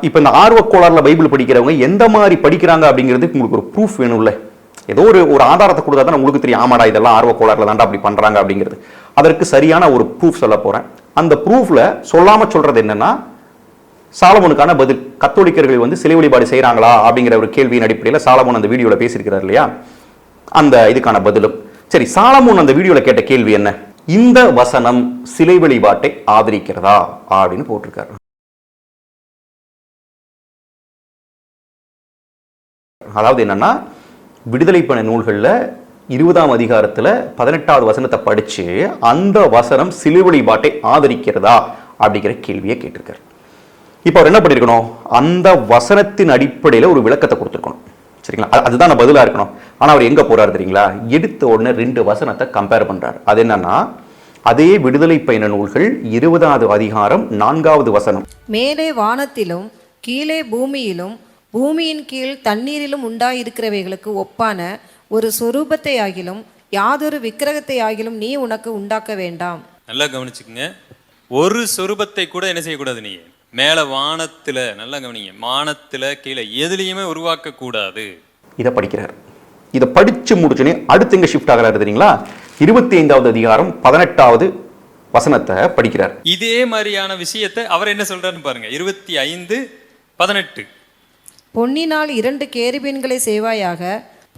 Speaker 1: இப்போ இந்த ஆர்வக்கோளாறுல பைபிள் படிக்கிறவங்க எந்த மாதிரி படிக்கிறாங்க அப்படிங்கிறதுக்கு உங்களுக்கு ஒரு ப்ரூஃப் வேணும்ல. ஏதோ ஒரு ஆதாரத்தை கொடுத்தா தான் உங்களுக்கு தெரியும், ஆமாடா இதெல்லாம் ஆர்வக்கோளாறுல தாண்டா அப்படி பண்றாங்க அப்படிங்கிறது. அதற்கு சரியான ஒரு ப்ரூஃப் சொல்ல போறேன். அந்த ப்ரூஃப்ல சொல்லாம சொல்றது என்னன்னா, சாலமோனுக்கான பதில். கத்தோலிக்கர்கள் வந்து சிலை வழிபாடு செய்யறாங்களா அப்படிங்கிற ஒரு கேள்வியின் அடிப்படையில் சாலமோன் அந்த வீடியோல பேசியிருக்கிறார் இல்லையா, அந்த இதுக்கான பதிலும். சரி, சாலமோன் அந்த வீடியோல கேட்ட கேள்வி என்ன, இந்த வசனம் சிலை வழிபாட்டை ஆதரிக்கிறதா அப்படின்னு போட்டிருக்காரு. அதாவது என்னன்னா, விடுதலை பண நூல்களில் 20ஆம் அதிகாரத்தில் 18வது வசனத்தை படிச்சு அந்த வசனம் சிலை வழிபாட்டை ஆதரிக்கிறதா அப்படிங்கிற கேள்வியை கேட்டிருக்காரு. இப்போ அவர் என்ன பண்ணிருக்கணும், அந்த வசனத்தின் அடிப்படையில் ஒரு விளக்கத்தை கொடுத்துருக்கணும். சரிங்களா, அதுதான் பதிலாக இருக்கணும். ஆனால் அவர் எங்கே போறாரு தெரியுங்களா, எடுத்த உடனே 2 வசனத்தை கம்பேர் பண்றாரு. அது என்னன்னா, அதே விடுதலை பயண நூல்கள் 20வது அதிகாரம் 4வது வசனம்,
Speaker 2: மேலே வானத்திலும் கீழே பூமியிலும் பூமியின் கீழ் தண்ணீரிலும் உண்டாயிருக்கிறவைகளுக்கு ஒப்பான ஒரு சொரூபத்தை ஆகிலும் யாதொரு விக்கிரகத்தை ஆகிலும் நீ உனக்கு உண்டாக்க வேண்டாம்.
Speaker 3: நல்லா கவனிச்சுக்குங்க, ஒரு சொரூபத்தை கூட என்ன செய்யக்கூடாது, நீ மேல வானத்துல, நல்லா கவனிங்க, வானத்துல கீழே எதுலையுமே உருவாக்க கூடாது.
Speaker 1: இதை படிக்கிறார். இதை படிச்சு முடிச்சுனே அடுத்து எங்க ஷிஃப்ட் ஆகிறாரு தெரியுங்களா, 25வது அதிகாரம் 18வது வசனத்தை படிக்கிறார்.
Speaker 3: இதே மாதிரியான விஷயத்தை அவர் என்ன சொல்றாருன்னு பாருங்க. 25:18,
Speaker 2: பொன்னினால் 2 கேருபீன்களை செய்வாயாக,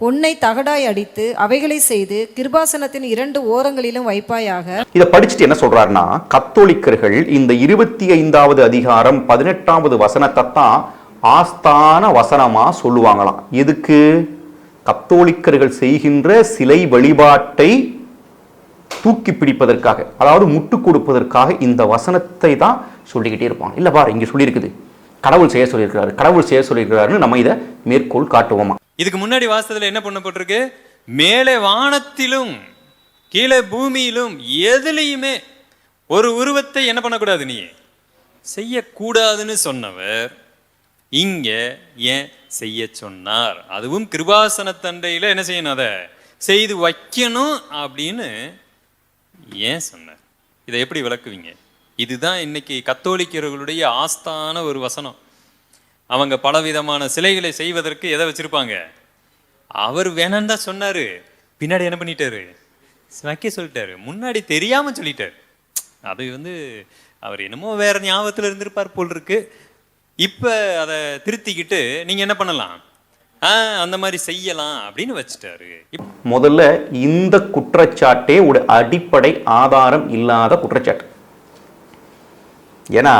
Speaker 2: பொன்னை தகடாய் அடித்து அவைகளை செய்து கிருபாசனத்தின் 2 ஓரங்களிலும் வைப்பாயாக.
Speaker 1: இதை படிச்சுட்டு என்ன சொல்றாருன்னா, கத்தோலிக்கர்கள் இந்த 25வது அதிகாரம் 18வது வசனத்தை தான் ஆஸ்தான வசனமா சொல்லுவாங்களாம். எதுக்கு, கத்தோலிக்கர்கள் செய்கின்ற சிலை வழிபாட்டை தூக்கி பிடிப்பதற்காக, அதாவது முட்டு கொடுப்பதற்காக இந்த வசனத்தை தான் சொல்லிக்கிட்டே இருப்பாங்க. இல்ல பாரு, இங்க சொல்லியிருக்குது, கடவுள் செய்ய சொல்லியிருக்கிறாருன்னு நம்ம இதை மேற்கோள் காட்டுவோமா.
Speaker 3: இதுக்கு முன்னாடி வாசத்துல என்ன பண்ணப்பட்டிருக்கு, மேலே வானத்திலும் கீழே பூமியிலும் எதுலையுமே ஒரு உருவத்தை என்ன பண்ணக்கூடாது, நீ செய்யக்கூடாதுன்னு சொன்னவர் இங்க ஏன் செய்ய சொன்னார்? அதுவும் கிருபாசனத்தண்டையில என்ன செய்யணும், அதை செய்து வைக்கணும் அப்படின்னு ஏன் சொன்னார்? இதை எப்படி விளக்குவீங்க? இதுதான் இன்னைக்கு கத்தோலிக்கர்களுடைய ஆஸ்தான ஒரு வசனம். அவங்க பலவிதமான சிலைகளை செய்வதற்கு எதை வச்சிருப்பாங்க, அவர் வேணாண்டா சொன்னாரு, பின்னாடி என்ன பண்ணிட்டாரு, வைக்க சொல்லிட்டாரு, முன்னாடி தெரியாம சொல்லிட்டாரு. அது வந்து அவர் என்னமோ வேற ஞாபகத்துல இருந்திருப்பார் போல் இருக்கு. இப்ப அதை திருத்திக்கிட்டு நீங்க என்ன பண்ணலாம், அந்த மாதிரி செய்யலாம் அப்படின்னு வச்சுட்டாரு.
Speaker 1: முதல்ல இந்த குற்றச்சாட்டே ஒரு அடிப்படை ஆதாரம் இல்லாத குற்றச்சாட்டு. ஏன்னா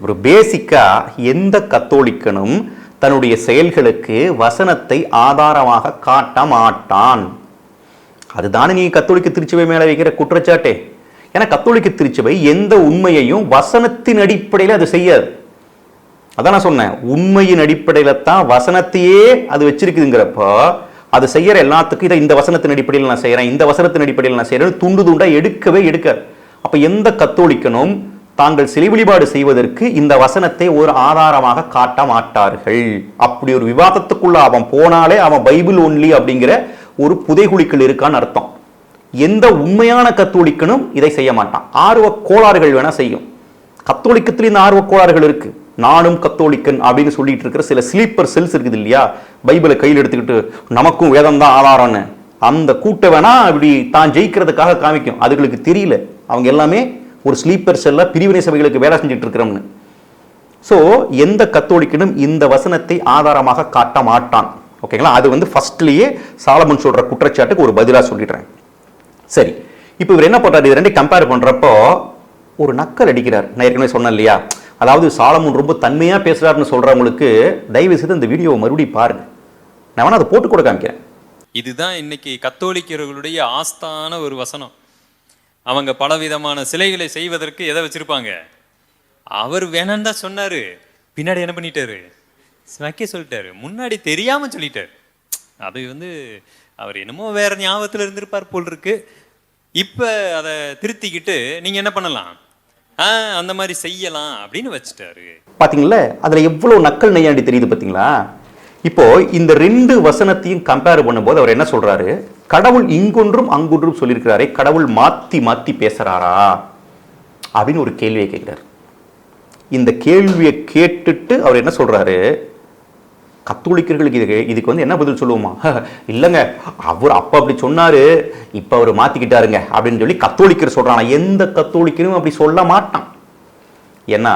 Speaker 1: ஒரு பேசிக்கா எந்த கத்தோலிக்கனும் தன்னுடைய செயல்களுக்கு வசனத்தை ஆதாரமாக காட்ட மாட்டான். அதுதானே நீ கத்தோலிக்க திருச்சபை மேல வைக்கிற குற்றச்சாட்டே. ஏன்னா கத்தோலிக்க திருச்சபை எந்த உண்மையையும் வசனத்தின் அடிப்படையில் அது செய்யாது. அதான் நான் சொன்னேன், உண்மையின் அடிப்படையில தான் வசனத்தையே அது வச்சிருக்குதுங்கிறப்போ அது செய்யற எல்லாத்துக்கும் இதை இந்த வசனத்தின் அடிப்படையில் நான் செய்யறேன், இந்த வசனத்தின் அடிப்படையில் நான் செய்யறேன் துண்டு துண்டா எடுக்கவே எடுக்காது. அப்ப எந்த கத்தோலிக்கனும் தாங்கள் சிலை வழிபாடு செய்வதற்கு இந்த வசனத்தை ஒரு ஆதாரமாக காட்ட மாட்டார்கள். அப்படி ஒரு விவாதத்துக்குள்ள அவன் போனாலே அவன் பைபிள் ஒன்லி அப்படிங்கிற ஒரு புதைகுழிக்குள் இருக்கான்னு அர்த்தம். எந்த உண்மையான கத்தோலிக்கனும் இதை செய்ய மாட்டான். ஆர்வ கோளாறுகள் வேணா செய்யும். கத்தோலிக்கத்துல இந்த ஆர்வ கோளாறுகள் இருக்கு. நானும் கத்தோலிக்கன் அப்படின்னு சொல்லிட்டு இருக்கிற சில ஸ்லீப்பர் செல்ஸ் இருக்குது இல்லையா, பைபிளை கையில் எடுத்துக்கிட்டு நமக்கும் வேதம் தான் ஆதாரம்னு அந்த கூட்ட வேணா இப்படி தான் ஜெயிக்கிறதுக்காக காமிக்கும். அதுகளுக்கு தெரியல அவங்க எல்லாமே ஒரு ஸ்லீப்பர் செல்ல பிரிவினை சபைகளுக்கு வேலை செஞ்சுட்டு இருக்கிறோம்னு. ஸோ எந்த கத்தோலிக்கனும் இந்த வசனத்தை ஆதாரமாக காட்ட மாட்டான். ஓகேங்களா? அது வந்து ஃபர்ஸ்ட்லேயே சாலமன் சொல்ற குற்றச்சாட்டுக்கு ஒரு பதிலாக சொல்லிடுறேன். சரி, இப்போ இவர் என்ன பண்றாரு, இது ரெண்டையும் கம்பேர் பண்றப்போ ஒரு நக்கல் அடிக்கிறார். நான் ஏற்கனவே சொன்னேன் இல்லையா, அதாவது சாலமன் ரொம்ப தன்மையா பேசுறாருன்னு சொல்றவங்களுக்கு தயவு செய்து இந்த வீடியோவை மறுபடியும் பாருங்க. நான் வேணா அதை போட்டு கூட காமிக்கிறேன்.
Speaker 3: இதுதான் இன்னைக்கு கத்தோலிக்கர்களுடைய ஆஸ்தான ஒரு வசனம். அவங்க பலவிதமான சிலைகளை செய்வதற்கு எதை வச்சிருப்பாங்க? அவர் வேணான்னு தான் சொன்னாரு, பின்னாடி என்ன பண்ணிட்டாரு, வைக்க சொல்லிட்டாரு, முன்னாடி தெரியாம சொல்லிட்டாரு. அது வந்து அவர் என்னமோ வேற ஞாபகத்தில் இருந்திருப்பார் போல் இருக்கு. இப்ப அதை திருத்திக்கிட்டு நீங்க என்ன பண்ணலாம், அந்த மாதிரி செய்யலாம் அப்படின்னு வச்சுட்டாரு.
Speaker 1: பாத்தீங்களா அதுல எவ்வளவு நக்கல் நையாண்டி தெரியுது பாத்தீங்களா? இப்போ இந்த ரெண்டு வசனத்தையும் கம்பேர் பண்ணும்போது அவர் என்ன சொல்றாரு, கடவுள் இங்கொன்றும் அங்கொன்றும் சொல்லியிருக்கிறாரே, கடவுள் மாத்தி மாத்தி பேசுறாரா அப்படின்னு ஒரு கேள்வியை கேட்கிறார். இந்த கேள்வியை கேட்டுட்டு அவர் என்ன சொல்றாரு, கத்தோலிக்கர்களுக்கு இதுக்கு வந்து என்ன பதில் சொல்லுவோமா, இல்லைங்க அவர் அப்ப அப்படி சொன்னாரு, இப்ப அவர் மாத்திக்கிட்டாருங்க அப்படின்னு சொல்லி கத்தோலிக்கர் சொல்றான். எந்த கத்தோலிக்கரும் அப்படி சொல்ல மாட்டான். ஏன்னா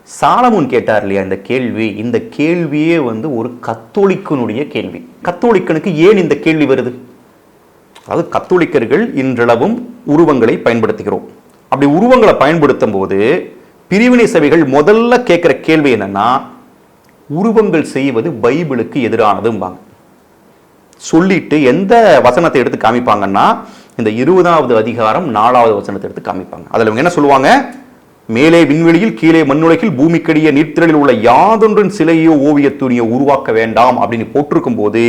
Speaker 1: சாலமோன் கேட்டார் இல்லையா இந்த கேள்வி, இந்த கேள்வியே வந்து ஒரு கத்தோலிக்கனுடைய கேள்வி. கத்தோலிக்கனுக்கு ஏன் இந்த கேள்வி வருது? அதாவது கத்தோலிக்கர்கள் இன்றளவும் உருவங்களை பயன்படுத்துகிறோம். அப்படி உருவங்களை பயன்படுத்தும் போது பிரிவினை சபைகள் முதல்ல கேட்கிற கேள்வி என்னன்னா, உருவங்கள் செய்வது பைபிளுக்கு எதிரானதும்பாங்க. சொல்லிட்டு எந்த வசனத்தை எடுத்து காமிப்பாங்கன்னா, இந்த 20வது அதிகாரம் 4வது வசனத்தை எடுத்து காமிப்பாங்க. அதுல இவங்க என்ன சொல்லுவாங்க, மேலே விண்வெளியில் கீழே மண்ணுலகில் பூமிக்கடிய நீர்த்திரளில் உள்ள யாதொன்றின் சிலையோ ஓவியத்துணியோ உருவாக்க வேண்டாம் அப்படின்னு போட்டிருக்கும் போது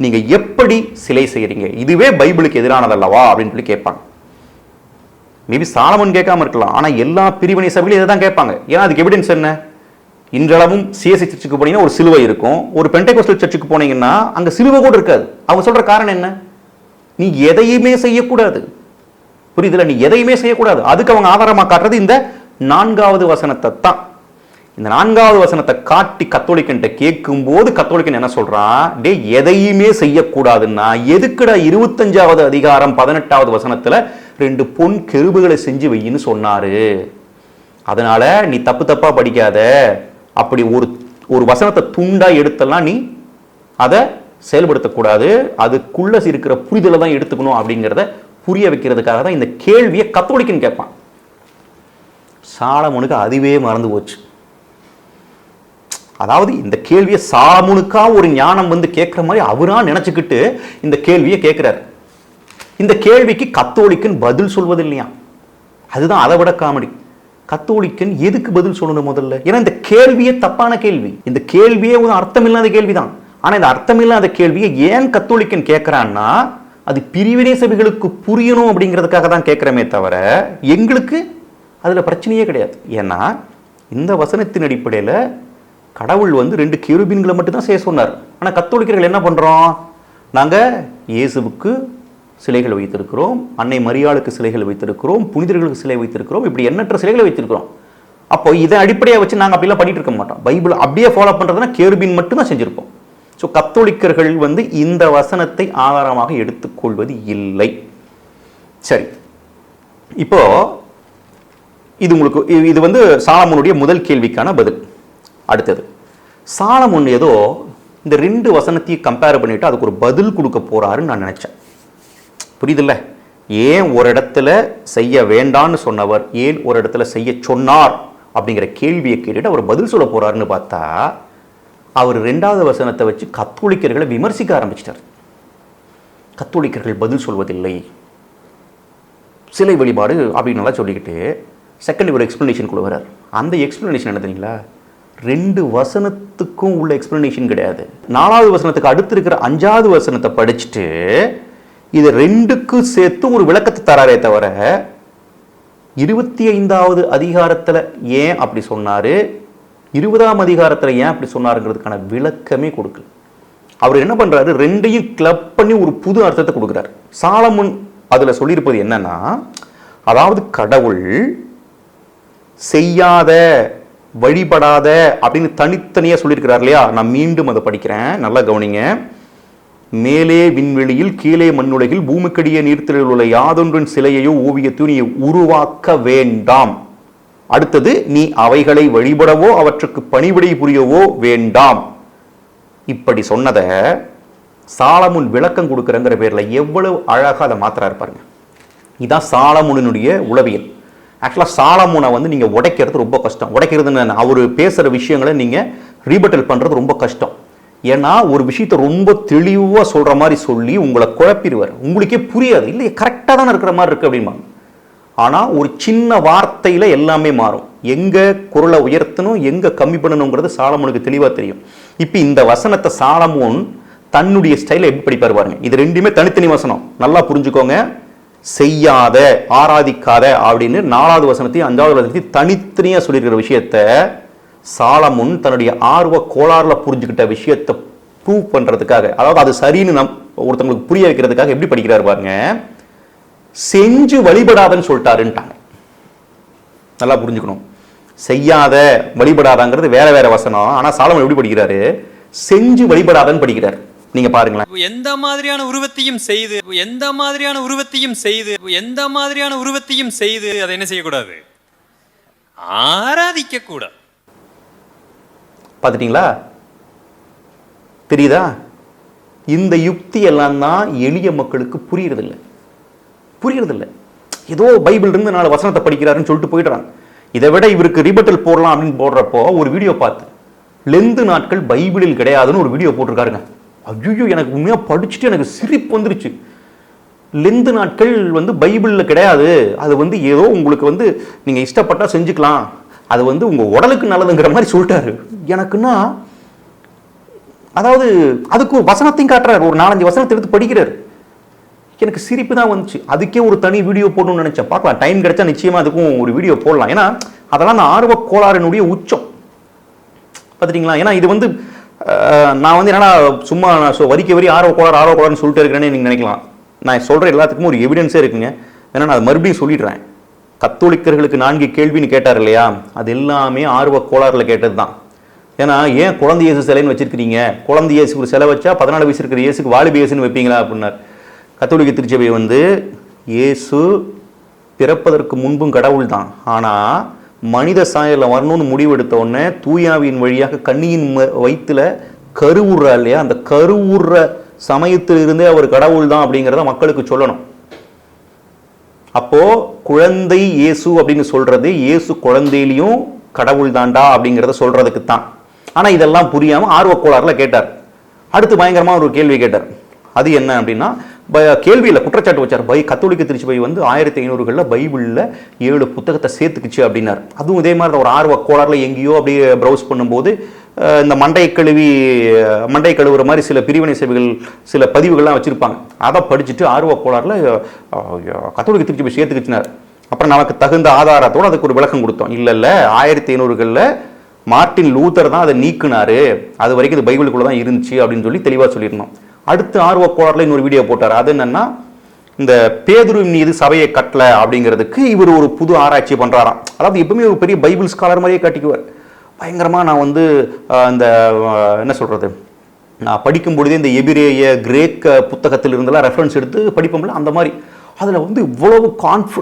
Speaker 1: நீங்க எப்படி சிலை செய்யறீங்க, இதுவே பைபிளுக்கு எதிரானதல்லவா அப்படின்னு சொல்லி கேட்பாங்க. மேபி சாலமன் கேட்காம இருக்கலாம், ஆனா எல்லா பிரிவினை சபையிலும் இதை தான் கேட்பாங்க. ஏன்னா அதுக்கு எவிடன்ஸ் என்ன, இன்றளவும் சிஎஸ்சி சர்ச்சுக்கு போனீங்கன்னா ஒரு சிலுவை இருக்கும், ஒரு பெண்டேகோஸ்டல் சர்ச்சுக்கு போனீங்கன்னா அங்க சிலுவை கூட இருக்காது. அவங்க சொல்ற காரணம் என்ன, நீ எதையுமே செய்யக்கூடாது. புரியுதுல, நீ எதையுமே செய்யக்கூடாது. அதுக்கு அவங்க ஆதாரமா காட்டுறது இந்த 4வது வசனத்தை தான். இந்த 4வது வசனத்தை காட்டி கத்தோலிக்கன்ட்ட கேட்கும் போது கத்தோலிக்கன் என்ன சொல்றான், டே எதையுமே செய்யக்கூடாதுன்னா எதுக்குடா 25வது அதிகாரம் 18வது வசனத்துல 2 பொன் கெருபுகளை செஞ்சு வையின்னு சொன்னாரு. அதனால நீ தப்பு தப்பா படிக்காத, அப்படி ஒரு வசனத்தை துண்டா எடுத்தலாம் நீ அதை செயல்படுத்தக்கூடாது, அதுக்குள்ள இருக்கிற புரிதலை தான் எடுத்துக்கணும் அப்படிங்கிறத புரிய வைக்கிறதுக்காக தான் இந்த கேள்வியை கத்தோலிக்கன் கேட்பான். சாலமோனுக்கு அதுவே மறந்து போச்சு. அதாவது இந்த கேள்வியை சாலமோனுக்கா ஒரு ஞானம் வந்து கேட்கிற மாதிரி அவரா நினைச்சுக்கிட்டு இந்த கேள்வியை கேட்கிறார். இந்த கேள்விக்கு கத்தோலிக்கன் பதில் சொல்வது இல்லையா, அதுதான் அதை விட காமெடி. கத்தோலிக்கன் எதுக்கு பதில் சொல்லணும் முதல்ல? ஏன்னா இந்த கேள்வியே தப்பான கேள்வி, இந்த கேள்வியே ஒரு அர்த்தம் இல்லாத கேள்விதான். ஆனா இந்த அர்த்தம் இல்லாத கேள்வியை ஏன் கத்தோலிக்கன் கேட்கிறான்னா, அது பிரிவினை சபைகளுக்கு புரியணும் அப்படிங்கிறதுக்காக தான் கேட்கிறமே தவிர எங்களுக்கு அதுல பிரச்சனையே கிடையாது. ஏன்னா இந்த வசனத்தின் அடிப்படையில கடவுள் வந்து 2 கேருபீன்களை மட்டும் தான் செய்ய சொன்னார். ஆனா கத்தோலிக்கர்கள் என்ன பண்றோம், நாங்க இயேசுவுக்கு சிலைகள் வைத்திருக்கிறோம், அன்னை மரியாளுக்கு சிலைகள் வைத்திருக்கிறோம், புனிதர்களுக்கு சிலை வைத்திருக்கிறோம், இப்படி எண்ணற்ற சிலைகளை வைத்திருக்கிறோம். அப்போ இதை அடிப்படையாக வச்சு நாங்கள் அப்படிலாம் பண்ணிட்டு இருக்க மாட்டோம். பைபிள் அப்படியே ஃபாலோ பண்றதுன்னா கேருபீன் மட்டும் தான் செஞ்சிருப்போம். ஸோ கத்தோலிக்கர்கள் வந்து இந்த வசனத்தை ஆதாரமாக எடுத்துக்கொள்வது இல்லை. சரி, இப்போ இது வந்து சாலமோனுடைய முதல் கேள்விக்கான பதில். அடுத்தது, சாலமோன் ஏதோ இந்த 2 வசனத்தையும் கம்பேர் பண்ணிட்டு அதுக்கு ஒரு பதில் கொடுக்க போறாருன்னு நான் நினைச்சேன். புரியுதுல்ல, ஏன் ஒரு இடத்துல செய்ய வேண்டான்னு சொன்னவர் ஏன் ஒரு இடத்துல செய்ய சொன்னார் அப்படிங்கிற கேள்வியை கேட்டுட்டு அவர் பதில் சொல்ல போறாருன்னு பார்த்தா அவர் 2வது வசனத்தை வச்சு கத்தோலிக்கர்களை விமர்சிக்க ஆரம்பிச்சிட்டார். கத்தோலிக்கர்கள் பதில் சொல்வதில்லை, சிலை வழிபாடு அப்படின்னு சொல்லிக்கிட்டு செகண்ட் ஒரு எக்ஸ்பிளனேஷன் கொடுக்குறார். அந்த எக்ஸ்பிளனேஷன் என்ன தெரியுங்களா, 2 வசனத்துக்கும் உள்ள எக்ஸ்பிளனேஷன் கிடையாது. 4வது வசனத்துக்கு அடுத்து இருக்கிற 5வது வசனத்தை படிச்சுட்டு இது 2க்கும் சேர்த்து ஒரு விளக்கத்தை தராரே தவிர 25வது அதிகாரத்துல ஏன் அப்படி சொன்னாரு, 20ஆம் அதிகாரத்துல ஏன் அப்படி சொன்னாருங்கிறதுக்கான விளக்கமே கொடுக்கல. அவர் என்ன பண்றாரு, 2ஐயும் கிளப் பண்ணி ஒரு புது அர்த்தத்தை கொடுக்கிறார். சாலமோன் அதுல சொல்லியிருப்பது என்னன்னா, அதாவது கடவுள் செய்யாத வழிபடாத அப்படின்னு தனித்தனியா சொல்லியிருக்கிறார் இல்லையா. நான் மீண்டும் அதை படிக்கிறேன், நல்லா கவனிங்க. மேலே விண்வெளியில் கீழே மண்ணுலகில் பூமிக்கடியே நீர்த்திரையில் உள்ள யாதொன்றின் சிலையையோ ஓவியத்தையோ நீ உருவாக்க வேண்டாம். அடுத்தது, நீ அவைகளை வழிபடவோ அவற்றுக்கு பணிவிடை புரியவோ வேண்டாம். இப்படி சொன்னதை சாலமுன் விளக்கம் கொடுக்குறங்கிற பேர்ல எவ்வளவு அழகா அதை மாத்திரா இருப்பாருங்க. இதான் சாலமுனுடைய உளவியல். ஆக்சுவலா சாலமுனை வந்து நீங்க உடைக்கிறது ரொம்ப கஷ்டம். உடைக்கிறதுன்னு அவரு பேசுற விஷயங்களை நீங்க ரீபட்டல் பண்றது ரொம்ப கஷ்டம். ஏன்னா ஒரு விஷயத்தை ரொம்ப தெளிவா சொல்ற மாதிரி சொல்லி உங்களை குழப்பிடுவார். உங்களுக்கே புரியாது, இல்லை கரெக்டா தானே இருக்கிற மாதிரி இருக்கு அப்படிமா. ஆனா ஒரு சின்ன வார்த்தையில எல்லாமே மாறும். எங்க குரலை உயர்த்தணும், எங்க கம்மி பண்ணணுங்கிறது சாலமோனுக்கு தெளிவா தெரியும். இப்ப இந்த வசனத்தை சாலமோன் தன்னுடைய ஸ்டைல எப்படி படிப்பாரு பாருங்க. இது ரெண்டுமே தனித்தனி வசனம், நல்லா புரிஞ்சுக்கோங்க. செய்யாத, ஆராதிக்காத அப்படின்னு 4வது வசனத்தையும் 5வது வசனத்தையும் தனித்தனியா சொல்லியிருக்கிற விஷயத்த சாலமோன் தன்னுடைய ஆர்வ கோளாறுல புரிஞ்சுக்கிட்ட விஷயத்தை ப்ரூவ் பண்றதுக்காக, அதாவது அது சரின்னு ஒருத்தவங்களுக்கு புரிய வைக்கிறதுக்காக எப்படி படிக்கிறாரு பாருங்க. செஞ்சு வழிபடாதன்னு சொல்லிட்டாருன்ட்டாங்க. நல்லா புரிஞ்சுக்கணும். செய்யாத, வழிபடாதாங்கிறது வேற வேற வசனம். ஆனா சாலமோன் எப்படி படிக்கிறாரு? செஞ்சு வழிபடாதன்னு படிக்கிறார். நீங்க பாருங்களேன்.
Speaker 3: எந்த மாதிரியான உருவத்தையும் செய்து, எந்த மாதிரியான உருவத்தையும் செய்து, எந்த மாதிரியான உருவத்தையும் செய்து அதை என்ன செய்யக்கூடாது? ஆராதிக்க கூடாது.
Speaker 1: பாத்துட்டீங்களா? தெரியுதா? இந்த யுக்தி எல்லாம் தான் எளிய மக்களுக்கு புரியறதில்லை. ஏதோ பைபிள் இருந்து 4 வசனத்தை படிக்கிறாருன்னு சொல்லிட்டு போயிடுறாங்க. இதை விட இவருக்கு ரிபட்டல் போடலாம் அப்படின்னு போடுறப்போ ஒரு வீடியோ பார்த்து, லெந்து நாட்கள் பைபிளில் கிடையாதுன்னு ஒரு வீடியோ போட்டிருக்காருங்க. ஐயோ, எனக்கு உண்மையா படிச்சுட்டு எனக்கு சிரிப்பு வந்துருச்சு. லெந்து நாட்கள் வந்து பைபிளில் கிடையாது, அது வந்து ஏதோ உங்களுக்கு வந்து நீங்க இஷ்டப்பட்டா செஞ்சுக்கலாம், அது வந்து உங்க உடலுக்கு நல்லதுங்கிற மாதிரி சொல்லிட்டாரு. எனக்குன்னா அதாவது அதுக்கு ஒரு வசனத்தையும் காட்டுறாரு, ஒரு 4-5 வசனத்தை எடுத்து படிக்கிறாரு. எனக்கு சிரிப்பு தான் வந்துச்சு. அதுக்கே ஒரு தனி வீடியோ போடணும்னு நினைச்சேன். பார்க்கலாம், டைம் கிடைச்சா நிச்சயமா அதுக்கும் ஒரு வீடியோ போடலாம். ஏன்னா அதெல்லாம் அந்த ஆர்வ கோளாறினுடைய உச்சம். பார்த்துட்டீங்களா? ஏன்னா இது வந்து நான் வந்து என்னன்னா சும்மா வரிக்க வரி ஆர்வ கோளாறுன்னு சொல்லிட்டு இருக்கிறேன்னு நீங்க நினைக்கலாம். நான் சொல்ற எல்லாத்துக்கும் ஒரு எவிடன்ஸே இருக்குங்க. ஏன்னா நான் மறுபடியும் சொல்லிடுறேன். கத்தோலிக்கர்களுக்கு 4 கேள்வின்னு கேட்டார் இல்லையா, அது எல்லாமே ஆர்வ கோளாறுல கேட்டது தான். ஏன்னா ஏன் குழந்தை இயேசு சிலைன்னு வச்சிருக்கிறீங்க? குழந்தை இயேசு ஒரு சிலை வச்சா 14 வயசு இருக்கிற இயேசுக்கு வாலிப இயேசுன்னு வைப்பீங்களா அப்படின்னார். கத்தோலிக்க திருச்சபை வந்து இயேசு பிறப்பதற்கு முன்பும் கடவுள் தான், ஆனா மனித சாயலில் வரணும்னு முடிவெடுத்த உடனே தூயாவின் வழியாக கன்னியின் வயிற்றுல கருவுற இல்லையா, அந்த கருவுற சமயத்தில் இருந்தே அவர் கடவுள் தான் அப்படிங்கிறத மக்களுக்கு சொல்லணும். அப்போ குழந்தை இயேசு அப்படின்னு சொல்றது இயேசு குழந்தையிலையும் கடவுள் தாண்டா அப்படிங்கிறத சொல்றதுக்கு தான். ஆனா இதெல்லாம் புரியாம ஆர்வ கோளாறுல கேட்டார். அடுத்து பயங்கரமா ஒரு கேள்வி கேட்டார். அது என்ன அப்படின்னா, கேள்வியில் குற்றச்சாட்டு வச்சார். கத்தோலிக்க திருச்சபை வந்து 1500களில் பைபிளில் 7 புத்தகத்தை சேர்த்துக்குச்சு அப்படின்னார். அதுவும் இதே மாதிரி ஒரு ஆர்வ கோளாறுல எங்கேயோ அப்படியே ப்ரௌஸ் பண்ணும்போது இந்த மண்டை கழுவுற மாதிரி சில பிரிவினை சபைகள் சில பதிவுகள்லாம் வச்சிருப்பாங்க. அதை படிச்சுட்டு ஆர்வ கோளாறுல கத்தோலிக்க திருச்சபை சேர்த்துக்குச்சுனார். அப்புறம் நமக்கு தகுந்த ஆதாரத்தோடு அதுக்கு ஒரு விளக்கம் கொடுத்தோம். இல்லை 1500களில் மார்ட்டின் லூத்தர் தான் அதை நீக்குனாரு, அது வரைக்கும் இது பைபிளுக்குள்ள தான் இருந்துச்சு அப்படின்னு சொல்லி தெளிவாக சொல்லியிருந்தோம். அடுத்து ஆர்வ கோளாறுல இன்னொரு வீடியோ போட்டார். அது என்னன்னா, இந்த பேதுருவின் மீது சபையை கட்டல அப்படிங்கிறதுக்கு இவர் ஒரு புது ஆராய்ச்சி பண்றாராம். அதாவது எப்பவுமே ஒரு பெரிய பைபிள் ஸ்காலர் மாதிரியே காட்டிக்குவார். பயங்கரமா நான் வந்து இந்த என்ன சொல்றது, நான் படிக்கும் பொழுதே இந்த எபிரேய கிரேக்க புத்தகத்தில் இருந்தெல்லாம் ரெஃபரன்ஸ் எடுத்து படிப்போம்ல, அந்த மாதிரி அதில் வந்து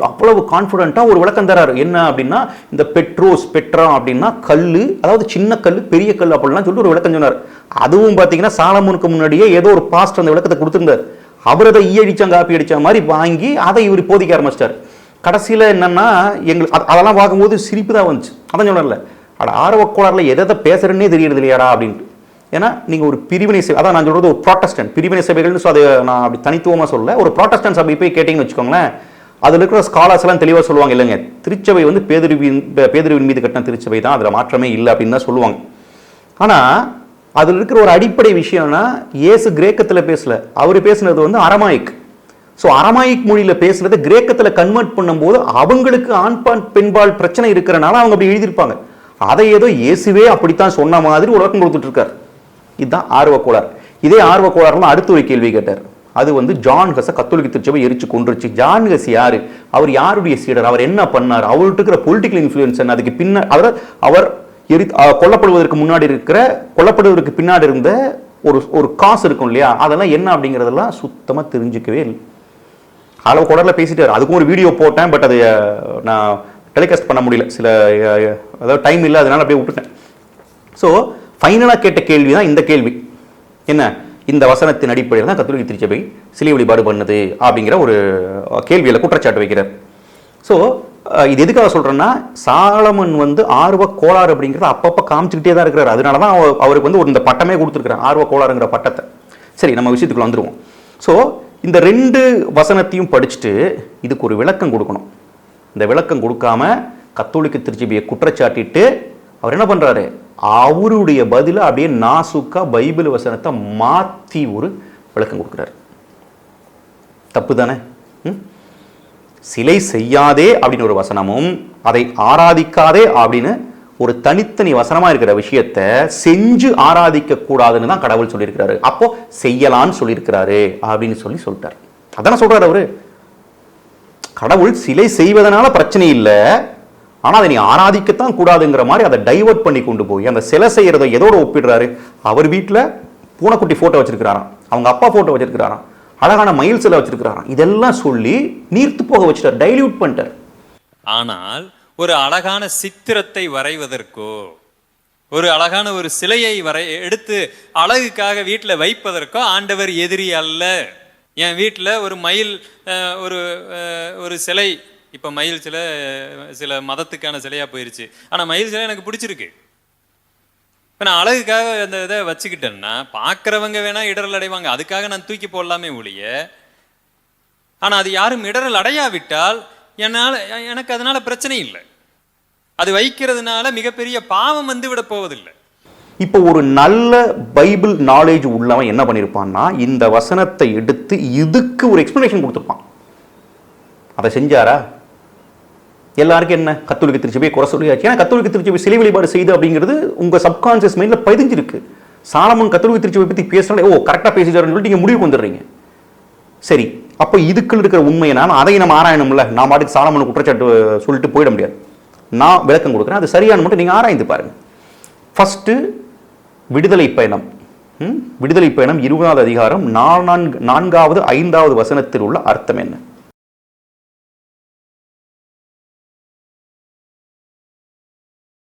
Speaker 1: அவ்வளவு கான்ஃபிடென்ட்டாக ஒரு விளக்கம் தராரு. என்ன அப்படின்னா, இந்த பெட்ரா அப்படின்னா கல், அதாவது சின்ன கல் பெரிய கல் அப்படின்லாம் சொல்லிட்டு ஒரு விளக்கம் சொன்னார். அதுவும் பார்த்தீங்கன்னா சாலமோனுக்கு முன்னாடியே ஏதோ ஒரு பாஸ்டர் அந்த விளக்கத்தை கொடுத்துருந்தார். அவர் அதை காப்பி அடிச்ச மாதிரி வாங்கி அதை இவர் போதிக்க ஆரம்பிச்சிட்டார். கடைசியில் என்னன்னா எங்களுக்கு அதெல்லாம் பார்க்கும்போது சிரிப்பு தான் வந்துச்சு. அதான் சொன்னார்ல, ஆர்வ கோளாறுல எதை பேசுறேன்னே தெரியறது இல்லையாடா அப்படின்ட்டு. ஏன்னா நீங்கள் ஒரு பிரிவினை சபை, அதான் நான் சொல்கிறது ஒரு ப்ராட்டஸ்டன்ட் பிரிவினை சபைகள்னு, ஸோ அதை நான் அப்படி தனித்துவமாக சொல்ல, ஒரு ப்ராட்டஸ்டன்ட் சபை போய் கேட்டிங்கன்னு வச்சுக்கோங்களேன், அதில் இருக்கிற ஸ்காலர்ஸ் எல்லாம் தெளிவாக சொல்லுவாங்க, இல்லைங்க திருச்சபை வந்து பேதுருவின் மீது கட்டின திருச்சபை தான், அதில் மாற்றமே இல்லை அப்படின்னு தான் சொல்லுவாங்க. ஆனால் அதில் இருக்கிற ஒரு அடிப்படை விஷயம்னா, இயேசு கிரேக்கத்தில் பேசல, அவர் பேசுனது வந்து அரமாயிக். ஸோ அரமாயிக் மொழியில் பேசுனது கிரேக்கத்தில் கன்வெர்ட் பண்ணும்போது அவங்களுக்கு ஆண்பான் பெண்பால் பிரச்சனை இருக்கிறனால அவங்க அப்படி எழுதியிருப்பாங்க. அதை ஏதோ இயேசுவே அப்படித்தான் சொன்ன மாதிரி உலகம் கொடுத்துட்டு இருக்கார். இதுதான் ஆர்வ கோளாறு. இதே ஆர்வ கோளாறுல அடுத்து ஒரு கேள்வி கேட்டார். அது வந்து ஜான் ஹஸை கத்தோலிக்க திருச்சபை எரிச்சு கொன்றுச்சு. ஜான் ஹஸ் யாரு? அவர் யாருடைய சீடர்? அவர் என்ன பண்ணார்? அவர்கிட்ட இருக்கிற பொலிட்டிக்கல் இன்ஃப்ளூயன்ஸ் என்ன? அதுக்கு பின்னாடி அவர் கொல்லப்படுவதற்கு பின்னாடி இருந்த ஒரு ஒரு காசு இருக்கும் இல்லையா, அதெல்லாம் என்ன அப்படிங்கிறதெல்லாம் சுத்தமாக தெரிஞ்சுக்கவே இல்லை. அளவு குடரில் பேசிட்டாரு. அதுக்கும் ஒரு வீடியோ போட்டேன், பட் அது நான் டெலிகாஸ்ட் பண்ண முடியல, சில அதாவது டைம் இல்லை, அதனால அப்படியே விட்டுட்டேன். ஸோ ஃபைனலாக கேட்ட கேள்வி தான் இந்த கேள்வி. என்ன, இந்த வசனத்தின் அடிப்படையில் தான் கத்தோலிக்க திருச்சபை சிலை வழிபாடு பண்ணுது அப்படிங்கிற ஒரு கேள்வியில் குற்றச்சாட்டு வைக்கிறார். ஸோ இது எதுக்காக சொல்கிறேன்னா, சாலமன் வந்து ஆர்வ கோளாறு அப்படிங்கிறத அப்பப்போ காமிச்சிக்கிட்டே தான் இருக்கிறார். அதனால தான் அவருக்கு வந்து ஒரு இந்த பட்டமே கொடுத்துருக்குறார், ஆர்வ கோளாறுங்கிற பட்டத்தை. சரி, நம்ம விஷயத்துக்குள்ள வந்துடுவோம். ஸோ இந்த 2 வசனத்தையும் படிச்சுட்டு இதுக்கு ஒரு விளக்கம் கொடுக்கணும். இந்த விளக்கம் கொடுக்காம கத்தோலிக்க திருச்சபையை குற்றச்சாட்டிட்டு அவர் என்ன பண்ணுறாரு, அவருடைய பதில அப்படியே நாசுக்கா பைபிள் வசனத்தை மாற்றி ஒரு விளக்கம் கொடுக்குறாரு. தப்பு தானே? சிலை செய்யாதே அப்படின்னு ஒரு வசனமும், அதை ஆராதிக்காதே அப்படின்னு ஒரு தனித்தனி வசனமா இருக்கிற விஷயத்தை செஞ்சு ஆராதிக்க கூடாதுன்னு தான் கடவுள் சொல்லியிருக்கிறாரு. அப்போ செய்யலான்னு சொல்லியிருக்கிறாரு அப்படின்னு சொல்லிட்டார். அதான சொல்றாரு அவரு. கடவுள் சிலை செய்வதனால பிரச்சனை இல்லை, ஆனா அதை நீ ஆராதிக்கத்தான் கூடாதுங்கிற மாதிரி அதை டைவர்ட் பண்ணி கொண்டு போய் அந்த சிலை செய்யறதை எதோட ஒப்பிடுறாரு. அவர் வீட்டில் பூனைக்குட்டி போட்டோ வச்சிருக்கிறாராம், அவங்க அப்பா போட்டோ வச்சிருக்கிறாராம், அழகான மயில் சிலை வச்சிருக்கிறாராம். இதெல்லாம் சொல்லி நீர்த்து போக வச்சுட்டார், டைல்யூட் பண்ணிட்டார்.
Speaker 3: ஆனால் ஒரு அழகான சித்திரத்தை வரைவதற்கோ, ஒரு அழகான ஒரு சிலையை எடுத்து அழகுக்காக வீட்டில் வைப்பதற்கோ ஆண்டவர் எதிரி அல்ல. என் வீட்டில் ஒரு மயில் ஒரு சிலை, இப்போ மயில் சிலை சில மதத்துக்கான சிலையாக போயிருச்சு, ஆனால் மயில் சிலை எனக்கு பிடிச்சிருக்கு. இப்போ நான் அழகுக்காக அந்த இதை வச்சுக்கிட்டேன்னா பார்க்குறவங்க வேணால் இடரல் அடைவாங்க, அதுக்காக நான் தூக்கி போடலாமே ஒழிய. ஆனால் அது யாரும் இடரல் அடையாவிட்டால் எனக்கு அதனால பிரச்சனை இல்லை. அது வைக்கிறதுனால மிகப்பெரிய பாவம் வந்து விட போவதில்லை.
Speaker 1: இப்போ ஒரு நல்ல பைபிள் நாலேஜ் உள்ளவன் என்ன பண்ணியிருப்பான்னா, இந்த வசனத்தை எடுத்து இதுக்கு ஒரு எக்ஸ்பிளனேஷன் கொடுத்துருப்பான். அதை செஞ்சாரா? எல்லாருக்கும் என்ன, கத்தோலிக்க திருச்சபையை குறை சொல்லியாச்சு. ஏன்னா கத்தோலிக்க திருச்சபை சிலை வழிபாடு செய்து அப்படிங்கிறது உங்க சப்கான்சியஸ் மைண்ட்ல பதிஞ்சிருக்கு. சாலமன் கத்தோலிக்க திருச்சபை பத்தி பேசினாலே ஓ கரெக்டாக பேசிட்டாருன்னு சொல்லிட்டு நீங்க முடிவுக்கு வந்துடுறீங்க. சரி, அப்போ இதுக்குள்ள இருக்கிற உண்மையை அதை நம்ம ஆராயணும்ல. நான் பாட்டுக்கு சாலமன் குற்றச்சாட்டு சொல்லிட்டு போயிட முடியாது. நான் விளக்கம் கொடுக்குறேன், அது சரியான மட்டும் நீங்க ஆராய்ந்து பாருங்க. ஃபர்ஸ்ட் விடுதலை பயணம். விடுதலை பயணம் 20வது அதிகாரம் 4வது 5வது வசனத்தில் உள்ள அர்த்தம் என்ன?